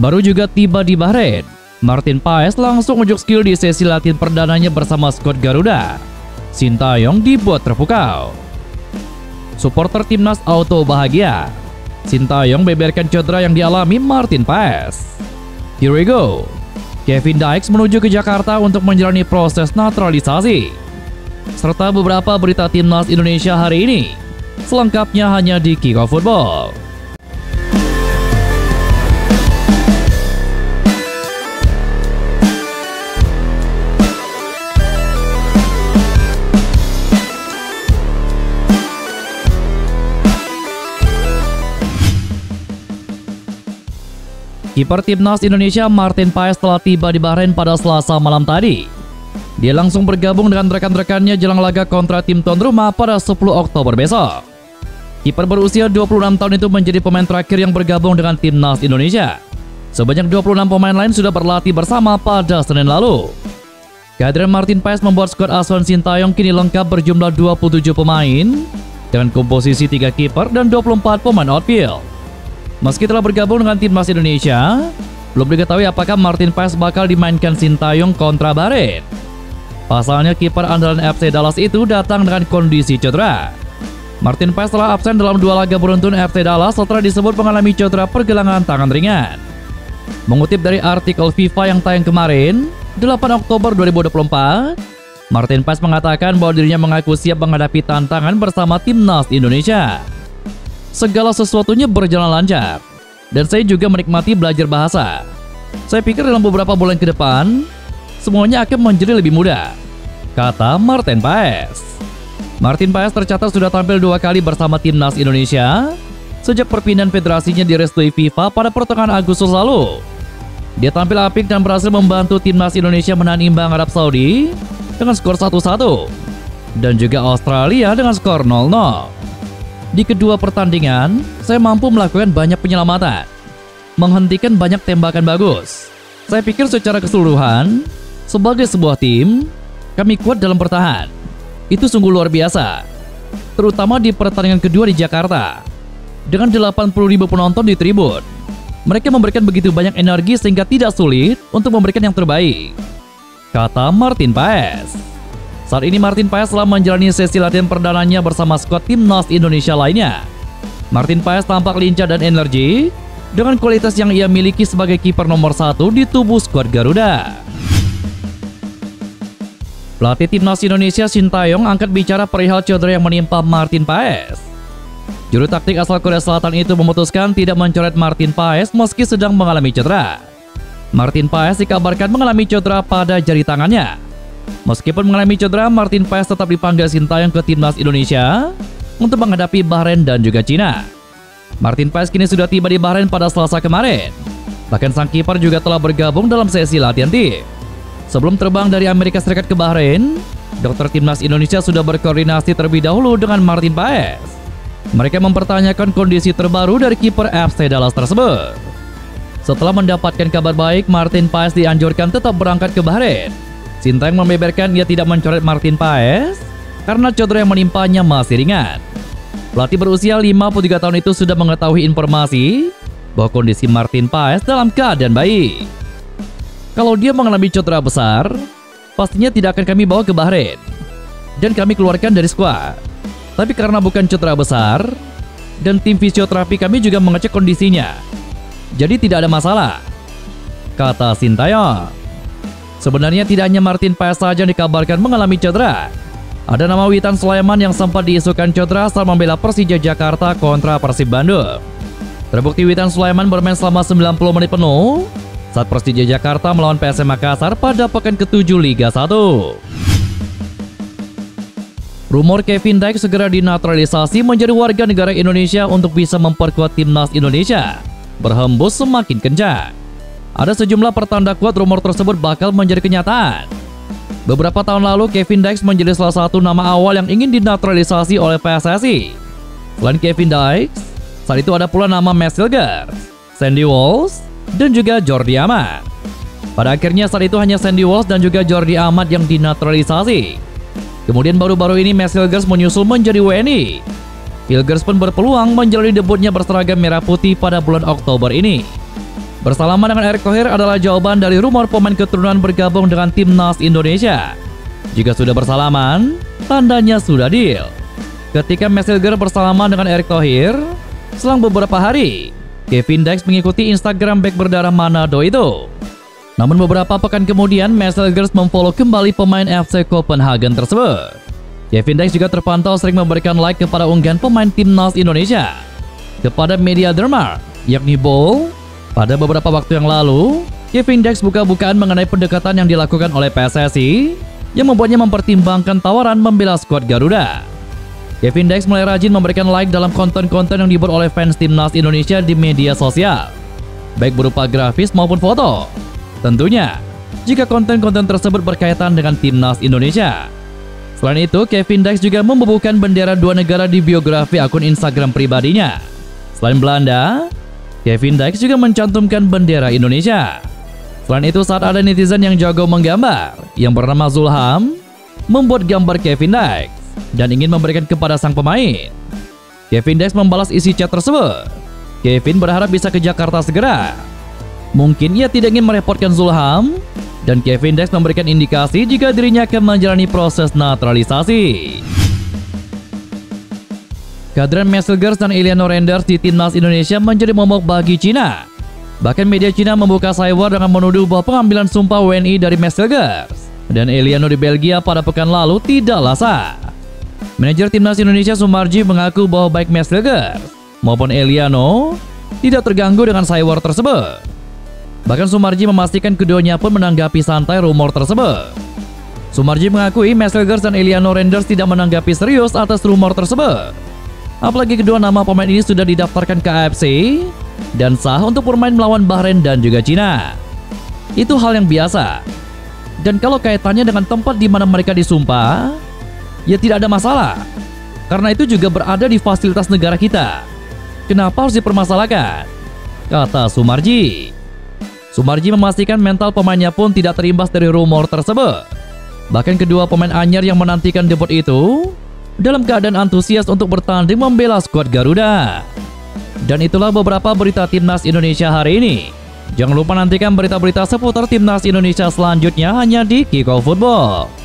Baru juga tiba di Bahrain, Martin Paes langsung unjuk skill di sesi latihan perdananya bersama skuad Garuda. Sintayong dibuat terpukau. Supporter timnas auto bahagia. Sintayong beberkan cedera yang dialami Martin Paes. Here we go. Kevin Dykes menuju ke Jakarta untuk menjalani proses naturalisasi. Serta beberapa berita timnas Indonesia hari ini. Selengkapnya hanya di Kickoff Football. Kiper timnas Indonesia Martin Paes telah tiba di Bahrain pada Selasa malam tadi. Dia langsung bergabung dengan rekan-rekannya jelang laga kontra tim tuan rumah pada 10 Oktober besok. Kiper berusia 26 tahun itu menjadi pemain terakhir yang bergabung dengan timnas Indonesia. Sebanyak 26 pemain lain sudah berlatih bersama pada Senin lalu. Kehadiran Martin Paes membuat skuad asuhan Sintayong kini lengkap berjumlah 27 pemain dengan komposisi 3 kiper dan 24 pemain outfield. Meski telah bergabung dengan timnas Indonesia, belum diketahui apakah Martin Paes bakal dimainkan Sintayong kontra Bahrain. Pasalnya kiper andalan FC Dallas itu datang dengan kondisi cedera. Martin Paes telah absen dalam 2 laga beruntun FC Dallas setelah disebut mengalami cedera pergelangan tangan ringan. Mengutip dari artikel FIFA yang tayang kemarin, 8 Oktober 2024, Martin Paes mengatakan bahwa dirinya mengaku siap menghadapi tantangan bersama timnas Indonesia. Segala sesuatunya berjalan lancar, dan saya juga menikmati belajar bahasa. Saya pikir dalam beberapa bulan ke depan, semuanya akan menjadi lebih mudah, kata Martin Paes. Martin Paes tercatat sudah tampil 2 kali bersama timnas Indonesia sejak perpindahan federasinya direstui FIFA pada pertengahan Agustus lalu. Dia tampil apik dan berhasil membantu timnas Indonesia menahan imbang Arab Saudi dengan skor 1-1 dan juga Australia dengan skor 0-0. Di kedua pertandingan, saya mampu melakukan banyak penyelamatan, menghentikan banyak tembakan bagus. Saya pikir secara keseluruhan, sebagai sebuah tim, kami kuat dalam bertahan. Itu sungguh luar biasa, terutama di pertandingan kedua di Jakarta. Dengan 80.000 penonton di tribun, mereka memberikan begitu banyak energi sehingga tidak sulit untuk memberikan yang terbaik, kata Martin Paes. Saat ini Martin Paes telah menjalani sesi latihan perdananya bersama skuad timnas Indonesia lainnya. Martin Paes tampak lincah dan energi dengan kualitas yang ia miliki sebagai kiper nomor 1 di tubuh skuad Garuda. Pelatih timnas Indonesia Sintayong angkat bicara perihal cedera yang menimpa Martin Paes. Juru taktik asal Korea Selatan itu memutuskan tidak mencoret Martin Paes meski sedang mengalami cedera. Martin Paes dikabarkan mengalami cedera pada jari tangannya. Meskipun mengalami cedera, Martin Paes tetap dipanggil Sintayong ke timnas Indonesia untuk menghadapi Bahrain dan juga Cina. Martin Paes kini sudah tiba di Bahrain pada Selasa kemarin. Bahkan sang kiper juga telah bergabung dalam sesi latihan tim. Sebelum terbang dari Amerika Serikat ke Bahrain, dokter timnas Indonesia sudah berkoordinasi terlebih dahulu dengan Martin Paes. Mereka mempertanyakan kondisi terbaru dari kiper FC Dallas tersebut. Setelah mendapatkan kabar baik, Martin Paes dianjurkan tetap berangkat ke Bahrain. Sintayong membeberkan ia tidak mencoret Martin Paes karena cedera yang menimpanya masih ringan. Pelatih berusia 53 tahun itu sudah mengetahui informasi bahwa kondisi Martin Paes dalam keadaan baik. Kalau dia mengalami cedera besar, pastinya tidak akan kami bawa ke Bahrain dan kami keluarkan dari skuad. Tapi karena bukan cedera besar dan tim fisioterapi kami juga mengecek kondisinya, jadi tidak ada masalah, kata Sintayong. Sebenarnya tidak hanya Martin Paes saja yang dikabarkan mengalami cedera. Ada nama Witan Sulaiman yang sempat diisukan cedera saat membela Persija Jakarta kontra Persib Bandung. Terbukti Witan Sulaiman bermain selama 90 menit penuh saat Persija Jakarta melawan PSM Makassar pada pekan ke-7 Liga 1. Rumor Kevin Dykes segera dinaturalisasi menjadi warga negara Indonesia untuk bisa memperkuat timnas Indonesia berhembus semakin kencang. Ada sejumlah pertanda kuat rumor tersebut bakal menjadi kenyataan. Beberapa tahun lalu, Kevin Dykes menjadi salah satu nama awal yang ingin dinaturalisasi oleh PSSI. Selain Kevin Dykes, saat itu ada pula nama Max Hilgers, Sandy Walsh, dan juga Jordi Amat. Pada akhirnya saat itu hanya Sandy Walsh dan juga Jordi Amat yang dinaturalisasi. Kemudian baru-baru ini Max Hilgers menyusul menjadi WNI. Hilgers pun berpeluang menjalani debutnya berseragam merah putih pada bulan Oktober ini. Bersalaman dengan Erick Thohir adalah jawaban dari rumor pemain keturunan bergabung dengan timnas Indonesia. Jika sudah bersalaman, tandanya sudah deal. Ketika Messenger bersalaman dengan Erick Thohir, selang beberapa hari, Kevin Dex mengikuti Instagram bek berdarah Manado itu. Namun beberapa pekan kemudian, Messenger memfollow kembali pemain FC Copenhagen tersebut. Kevin Dex juga terpantau sering memberikan like kepada unggahan pemain timnas Indonesia kepada media Denmark, yakni Bol. Pada beberapa waktu yang lalu, Kevin Dex buka-bukaan mengenai pendekatan yang dilakukan oleh PSSI yang membuatnya mempertimbangkan tawaran membela skuad Garuda. Kevin Dex mulai rajin memberikan like dalam konten-konten yang dibuat oleh fans timnas Indonesia di media sosial, baik berupa grafis maupun foto. Tentunya, jika konten-konten tersebut berkaitan dengan timnas Indonesia. Selain itu, Kevin Dex juga membubuhkan bendera dua negara di biografi akun Instagram pribadinya. Selain Belanda, Kevin Dex juga mencantumkan bendera Indonesia. Selain itu, saat ada netizen yang jago menggambar yang bernama Zulham membuat gambar Kevin Dex dan ingin memberikan kepada sang pemain, Kevin Dex membalas isi chat tersebut. Kevin berharap bisa ke Jakarta segera. Mungkin ia tidak ingin merepotkan Zulham, dan Kevin Dex memberikan indikasi jika dirinya akan menjalani proses naturalisasi. Kehadiran Messenger dan Eliano Renders di timnas Indonesia menjadi momok bagi Cina. Bahkan media Cina membuka cyber dengan menuduh bahwa pengambilan sumpah WNI dari Messenger dan Eliano di Belgia pada pekan lalu tidaklah sah. Manajer timnas Indonesia Sumarji mengaku bahwa baik Messenger maupun Eliano tidak terganggu dengan cyber tersebut. Bahkan Sumarji memastikan keduanya pun menanggapi santai rumor tersebut. Sumarji mengakui Messenger dan Eliano Renders tidak menanggapi serius atas rumor tersebut. Apalagi kedua nama pemain ini sudah didaftarkan ke AFC dan sah untuk bermain melawan Bahrain dan juga Cina. Itu hal yang biasa. Dan kalau kaitannya dengan tempat di mana mereka disumpah, ya tidak ada masalah. Karena itu juga berada di fasilitas negara kita. Kenapa harus dipermasalahkan? Kata Sumarji. Sumarji memastikan mental pemainnya pun tidak terimbas dari rumor tersebut. Bahkan kedua pemain anyar yang menantikan debut itu dalam keadaan antusias untuk bertanding membela skuad Garuda. Dan itulah beberapa berita timnas Indonesia hari ini. Jangan lupa nantikan berita-berita seputar timnas Indonesia selanjutnya hanya di Kickoff Football.